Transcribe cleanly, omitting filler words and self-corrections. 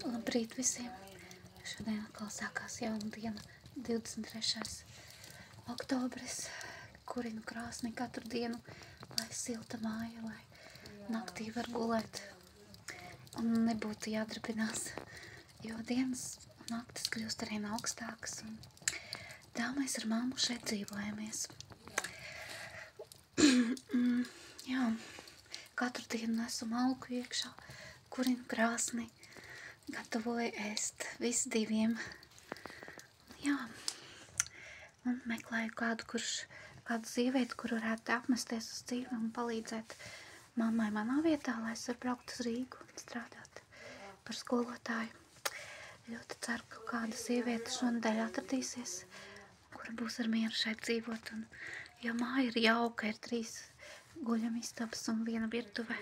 Labrīt visiem! Šodien atkal sākās jauna diena, 23. oktobris. Kurinu krāsni katru dienu, lai silta māja, lai naktī var gulēt un nebūtu jādrapinās, jo dienas un naktis kļūst arvien augstākas. Un tā mēs ar mammu šeit dzīvojamies. Jā, katru dienu nesu malku iekšā, kurinu krāsni, gatavoju ēst visi diviem. Jā, un meklēju kādu sievieti, kur varētu apmesties uz dzīvi un palīdzēt mammai manā vietā, lai es varu braukt uz Rīgu un strādāt par skolotāju. Ļoti ceru, ka kāda sieviete šonadēļ atradīsies, kura būs ar mieru šeit dzīvot. Jo māja ir jauka, ir 3 guļamistabas un 1 virtuve.